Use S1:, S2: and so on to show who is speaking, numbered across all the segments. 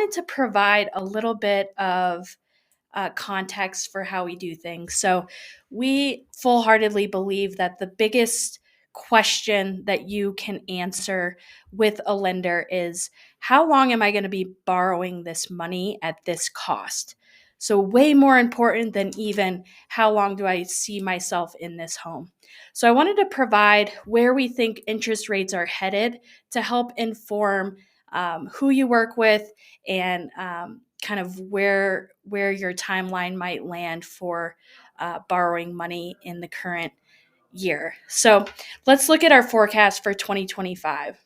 S1: wanted to provide a little bit of context for how we do things. So, we full-heartedly believe that the biggest question that you can answer with a lender is, how long am I going to be borrowing this money at this cost? So, way more important than even how long do I see myself in this home. So, I wanted to provide where we think interest rates are headed to help inform who you work with and kind of where your timeline might land for borrowing money in the current year. So let's look at our forecast for 2025.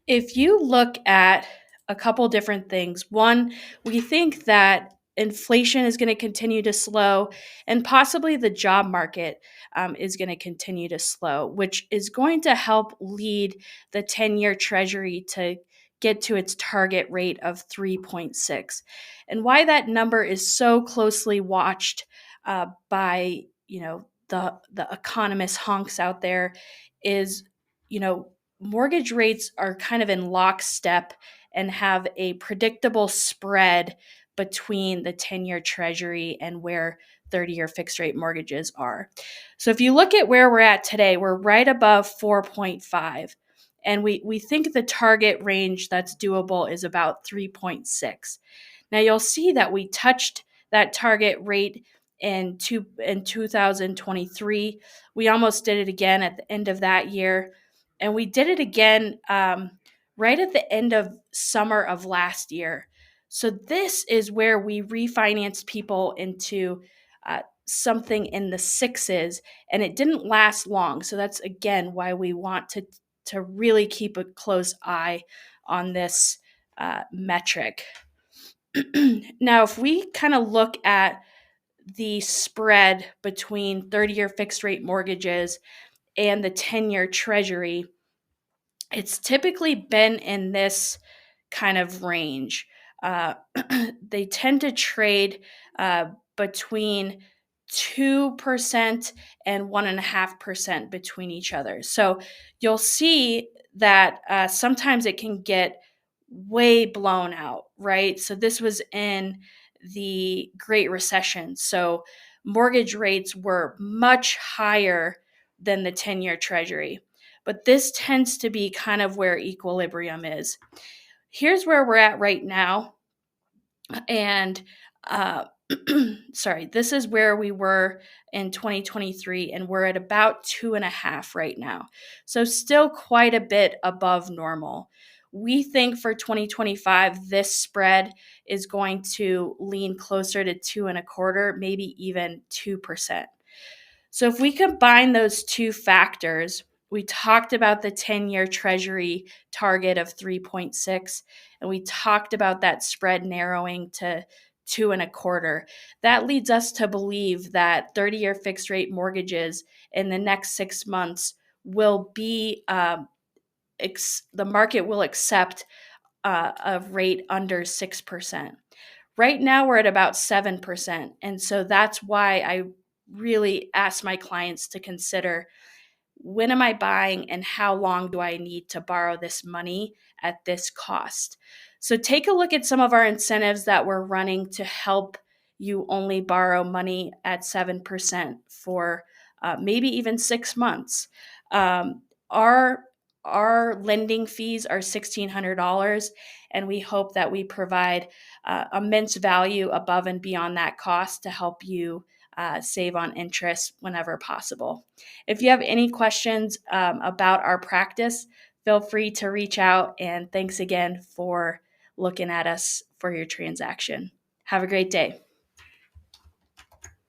S1: If you look at a couple different things, one, we think that inflation is going to continue to slow, and possibly the job market is going to continue to slow, which is going to help lead the 10-year Treasury to get to its target rate of 3.6. And why that number is so closely watched by the economist honks out there is, mortgage rates are kind of in lockstep and have a predictable spread between the 10-year Treasury and where 30-year fixed rate mortgages are. So if you look at where we're at today, we're right above 4.5. And we think the target range that's doable is about 3.6. Now you'll see that we touched that target rate in 2023. We almost did it again at the end of that year. And we did it again right at the end of summer of last year. So this is where we refinanced people into something in the sixes, and it didn't last long. So that's, again, why we want to really keep a close eye on this metric. Now, if we kind of look at the spread between 30-year fixed rate mortgages and the 10-year Treasury, it's typically been in this kind of range. They tend to trade between 2% and 1.5% between each other. So you'll see that sometimes it can get way blown out, right? So this was in the Great Recession. So mortgage rates were much higher than the 10-year Treasury. But this tends to be kind of where equilibrium is. Here's where we're at right now. And this is where we were in 2023, and we're at about 2.5 right now. So still quite a bit above normal. We think for 2025, this spread is going to lean closer to 2.25, maybe even 2%. So if we combine those two factors, we talked about the 10-year Treasury target of 3.6, and we talked about that spread narrowing to 2.25. That leads us to believe that 30-year fixed rate mortgages in the next 6 months will be, the market will accept a rate under 6%. Right now, we're at about 7%. And so that's why I really ask my clients to consider, when am I buying and how long do I need to borrow this money at this cost? So take a look at some of our incentives that we're running to help you only borrow money at 7% for maybe even 6 months. Our lending fees are $1,600, and we hope that we provide immense value above and beyond that cost to help you save on interest whenever possible. If you have any questions about our practice, feel free to reach out, and thanks again for looking at us for your transaction. Have a great day.